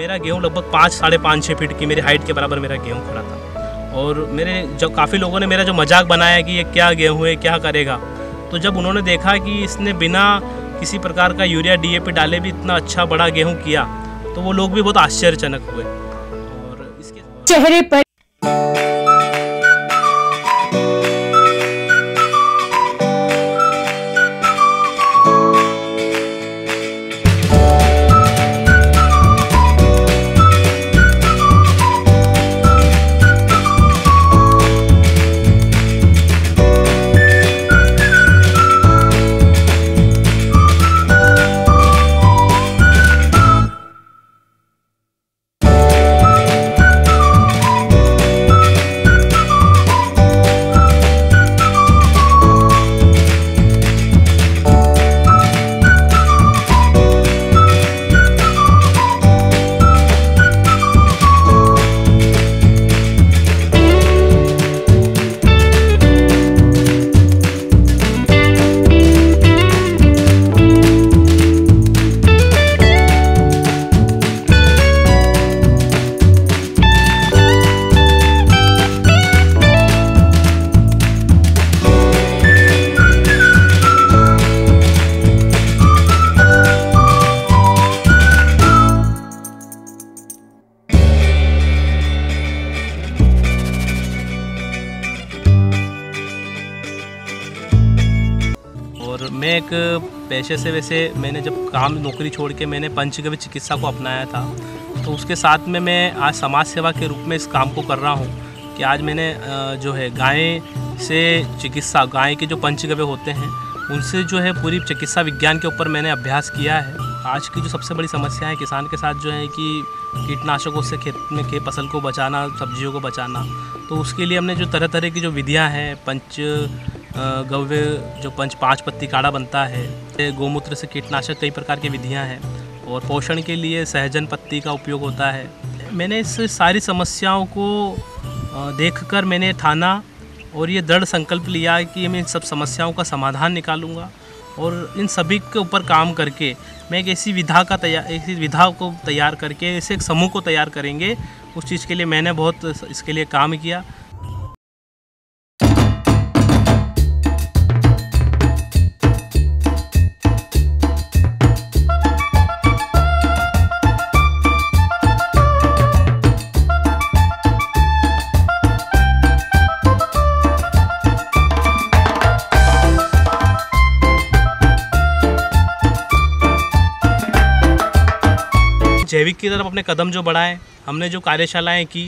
मेरा गेहूँ लगभग 5, साढ़े 5, 6 फीट की मेरी हाइट के बराबर मेरा गेहूँ खड़ा था। और मेरे जब काफ़ी लोगों ने मेरा जो मजाक बनाया कि ये क्या गेहूँ है, क्या करेगा, तो जब उन्होंने देखा कि इसने बिना किसी प्रकार का यूरिया DAP डाले भी इतना अच्छा बड़ा गेहूँ किया, तो वो लोग भी बहुत आश्चर्यजनक हुए। और इसके चेहरे पर और मैं एक पेशे से, वैसे मैंने जब काम नौकरी छोड़ के मैंने पंचगव्य चिकित्सा को अपनाया था, तो उसके साथ में मैं आज समाज सेवा के रूप में इस काम को कर रहा हूँ कि आज मैंने जो है गाय से चिकित्सा, गाय के जो पंचगव्य होते हैं उनसे जो है पूरी चिकित्सा विज्ञान के ऊपर मैंने अभ्यास किया है। आज की जो सबसे बड़ी समस्या है किसान के साथ जो है कि कीटनाशकों से खेत में के फसल को बचाना, सब्जियों को बचाना, तो उसके लिए हमने जो तरह तरह की जो विधियाँ हैं, गव्य जो 5 पत्ती काढ़ा बनता है, गोमूत्र से कीटनाशक, कई प्रकार की विधियां हैं, और पोषण के लिए सहजन पत्ती का उपयोग होता है। मैंने इस सारी समस्याओं को देखकर मैंने ठाना और ये दृढ़ संकल्प लिया कि मैं इन सब समस्याओं का समाधान निकालूंगा, और इन सभी के ऊपर काम करके मैं एक ऐसी विधा को तैयार करके ऐसे एक समूह को तैयार करेंगे। उस चीज़ के लिए मैंने बहुत इसके लिए काम किया। जैविक की तरफ अपने कदम जो बढ़ाएं, हमने जो कार्यशालाएं की,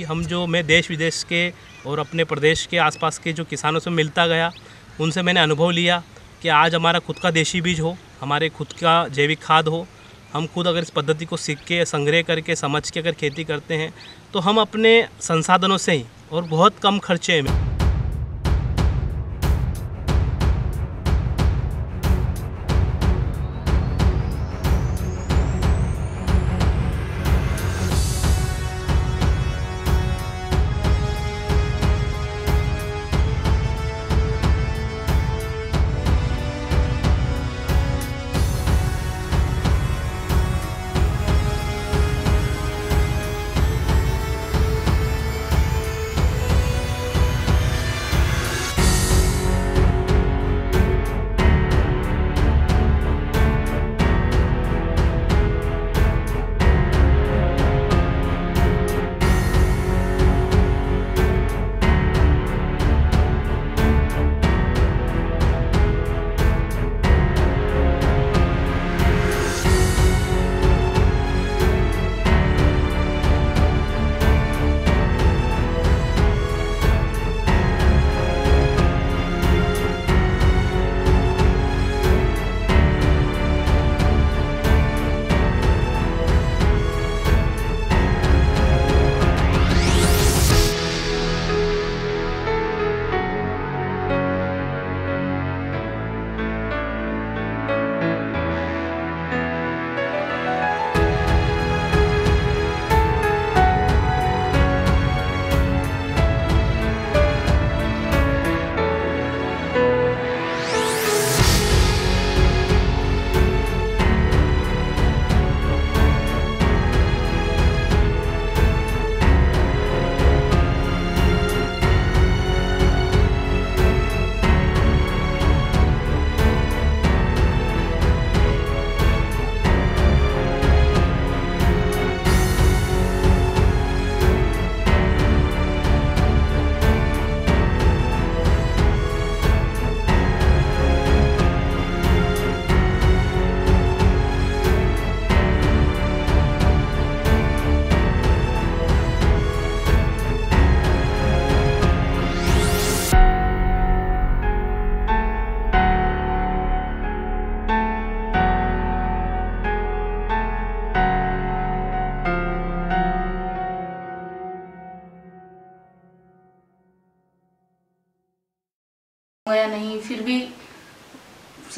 मैं देश विदेश के और अपने प्रदेश के आसपास के जो किसानों से मिलता गया, उनसे मैंने अनुभव लिया कि आज हमारा खुद का देशी बीज हो, हमारे खुद का जैविक खाद हो, हम खुद अगर इस पद्धति को सीख के, संग्रह करके, समझ के अगर खेती करते हैं तो हम अपने संसाधनों से ही और बहुत कम खर्चे में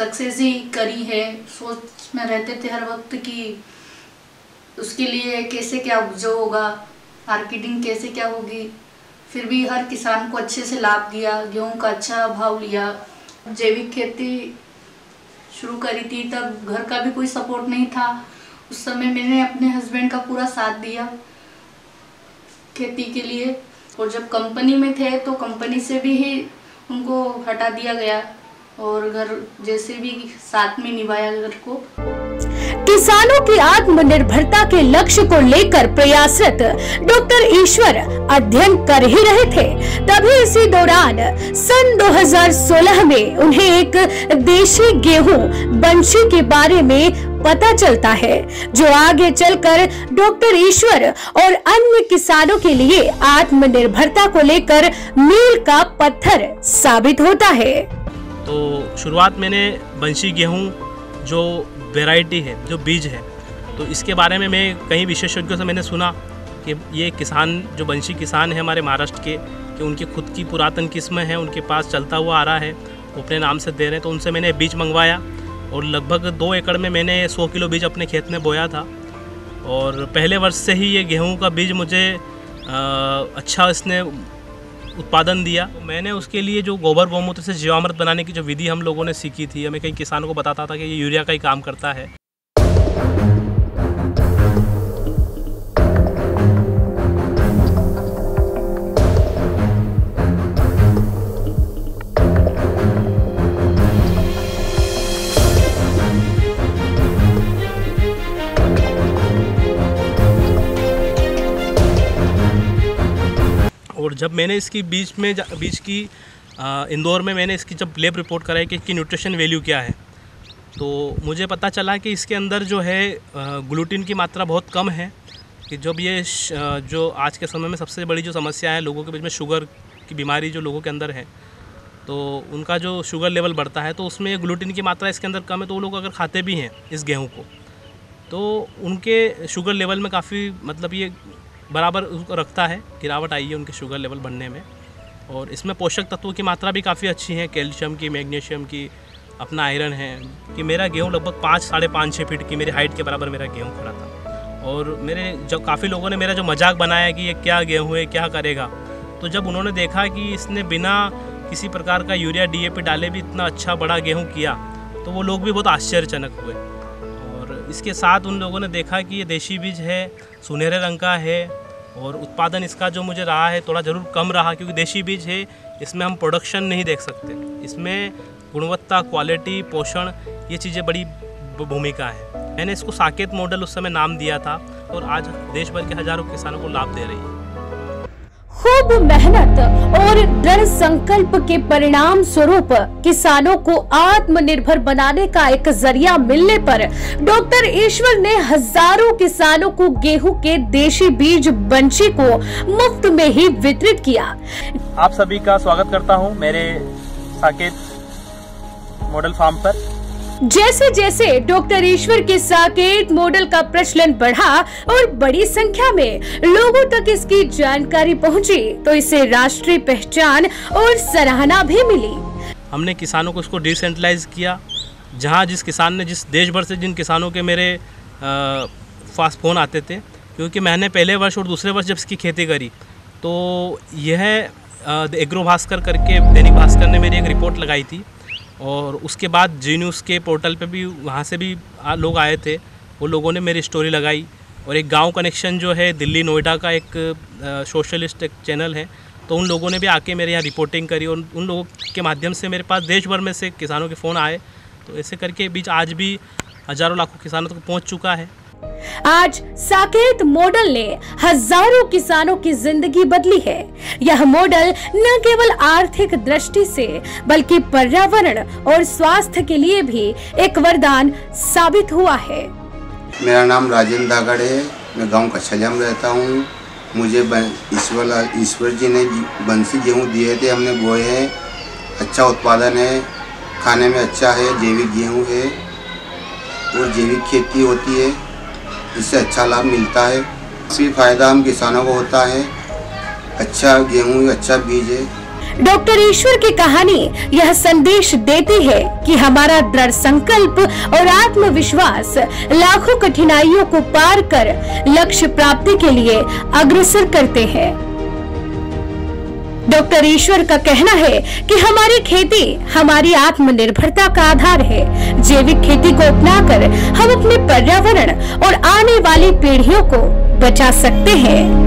सक्सेस ही करी है। सोच में रहते थे हर वक्त कि उसके लिए कैसे क्या उपजाऊ होगा, मार्केटिंग कैसे क्या होगी, फिर भी हर किसान को अच्छे से लाभ दिया, गेहूं का अच्छा भाव लिया। जैविक खेती शुरू करी थी तब घर का भी कोई सपोर्ट नहीं था। उस समय मैंने अपने हस्बैंड का पूरा साथ दिया खेती के लिए, और जब कंपनी में थे तो कंपनी से भी ही उनको हटा दिया गया और घर जैसे भी साथ में निभाया घर को। किसानों की आत्मनिर्भरता के लक्ष्य को लेकर प्रयासरत डॉक्टर ईश्वर अध्ययन कर ही रहे थे। तभी इसी दौरान सन 2016 में उन्हें एक देशी गेहूं बंशी के बारे में पता चलता है, जो आगे चलकर डॉक्टर ईश्वर और अन्य किसानों के लिए आत्मनिर्भरता को लेकर मील का पत्थर साबित होता है। तो शुरुआत मैंने बंशी गेहूं जो वैरायटी है, जो बीज है, तो इसके बारे में मैं कई विशेषज्ञों से मैंने सुना कि ये किसान जो बंशी किसान है हमारे महाराष्ट्र के, कि उनकी खुद की पुरातन किस्म है, उनके पास चलता हुआ आ रहा है, वो अपने नाम से दे रहे हैं। तो उनसे मैंने बीज मंगवाया और लगभग 2 एकड़ में मैंने 100 किलो बीज अपने खेत में बोया था। और पहले वर्ष से ही ये गेहूँ का बीज मुझे अच्छा इसने उत्पादन दिया। तो मैंने उसके लिए जो गोबर गौमूत्र से जीवामृत बनाने की जो विधि हम लोगों ने सीखी थी, मैं कई किसानों को बताता था कि ये यूरिया का ही काम करता है। और जब मैंने इसकी बीज की इंदौर में मैंने इसकी जब लैब रिपोर्ट कराई कि इसकी न्यूट्रिशन वैल्यू क्या है, तो मुझे पता चला कि इसके अंदर जो है ग्लूटीन की मात्रा बहुत कम है। कि जब ये जो आज के समय में सबसे बड़ी जो समस्या है लोगों के बीच में, शुगर की बीमारी जो लोगों के अंदर है, तो उनका जो शुगर लेवल बढ़ता है, तो उसमें ग्लूटीन की मात्रा इसके अंदर कम है। तो वो लोग अगर खाते भी हैं इस गेहूँ को, तो उनके शुगर लेवल में काफ़ी मतलब ये बराबर उसको रखता है, गिरावट आई है उनके शुगर लेवल बढ़ने में। और इसमें पोषक तत्वों की मात्रा भी काफ़ी अच्छी है, कैल्शियम की, मैग्नीशियम की, अपना आयरन है। कि मेरा गेहूँ लगभग 5-5.5-6 फीट की मेरी हाइट के बराबर मेरा गेहूँ खड़ा था। और मेरे जब काफ़ी लोगों ने मेरा जो मजाक बनाया कि ये क्या गेहूँ है, क्या करेगा, तो जब उन्होंने देखा कि इसने बिना किसी प्रकार का यूरिया DAP डाले भी इतना अच्छा बड़ा गेहूँ किया, तो वो लोग भी बहुत आश्चर्यजनक हुए। और इसके साथ उन लोगों ने देखा कि ये देशी बीज है, सुनहरे रंग का है, और उत्पादन इसका जो मुझे रहा है थोड़ा ज़रूर कम रहा, क्योंकि देशी बीज है, इसमें हम प्रोडक्शन नहीं देख सकते। इसमें गुणवत्ता, क्वालिटी, पोषण, ये चीज़ें बड़ी भूमिका है। मैंने इसको साकेत मॉडल उस समय नाम दिया था, और आज देश भर के हज़ारों किसानों को लाभ दे रही है। खूब मेहनत और दृढ़ संकल्प के परिणाम स्वरूप किसानों को आत्मनिर्भर बनाने का एक जरिया मिलने पर डॉक्टर ईश्वर ने हजारों किसानों को गेहूं के देशी बीज बंशी को मुफ्त में ही वितरित किया। आप सभी का स्वागत करता हूं मेरे साकेत मॉडल फार्म पर। जैसे जैसे डॉक्टर ईश्वर के साकेत मॉडल का प्रचलन बढ़ा और बड़ी संख्या में लोगों तक इसकी जानकारी पहुंची, तो इसे राष्ट्रीय पहचान और सराहना भी मिली। हमने किसानों को इसको डिसेंट्रलाइज किया। जहां जिस किसान ने, जिस देश भर से जिन किसानों के मेरे पास फ़ोन आते थे, क्योंकि मैंने पहले वर्ष और दूसरे वर्ष जब इसकी खेती करी, तो यह एग्रो भास्कर करके दैनिक भास्कर ने मेरी एक रिपोर्ट लगाई थी। और उसके बाद जी न्यूज़ के पोर्टल पे भी, वहाँ से भी लोग आए थे, वो लोगों ने मेरी स्टोरी लगाई। और एक गांव कनेक्शन जो है दिल्ली नोएडा का एक सोशलिस्ट एक चैनल है, तो उन लोगों ने भी आके मेरे यहाँ रिपोर्टिंग करी, और उन लोगों के माध्यम से मेरे पास देश भर में से किसानों के फ़ोन आए। तो ऐसे करके बीच आज भी हज़ारों लाखों किसानों तक पहुँच चुका है। आज साकेत मॉडल ने हजारों किसानों की जिंदगी बदली है। यह मॉडल न केवल आर्थिक दृष्टि से बल्कि पर्यावरण और स्वास्थ्य के लिए भी एक वरदान साबित हुआ है। मेरा नाम राजेंद्र दागड़ है, मैं गांव कच्छलिया में रहता हूँ। मुझे ईश्वर जी ने बंसी गेहूँ दिए थे, हमने बोए हैं। अच्छा उत्पादन है, खाने में अच्छा है, जैविक गेहूँ है और जैविक खेती होती है, इससे अच्छा लाभ मिलता है। काफ़ी फायदा हम किसानों को होता है। अच्छा गेहूँ, अच्छा बीज है। डॉक्टर ईश्वर की कहानी यह संदेश देती है कि हमारा दृढ़ संकल्प और आत्मविश्वास लाखों कठिनाइयों को पार कर लक्ष्य प्राप्ति के लिए अग्रसर करते हैं। डॉक्टर ईश्वर का कहना है कि हमारी खेती हमारी आत्मनिर्भरता का आधार है। जैविक खेती को अपनाकर हम अपने पर्यावरण और आने वाली पीढ़ियों को बचा सकते हैं।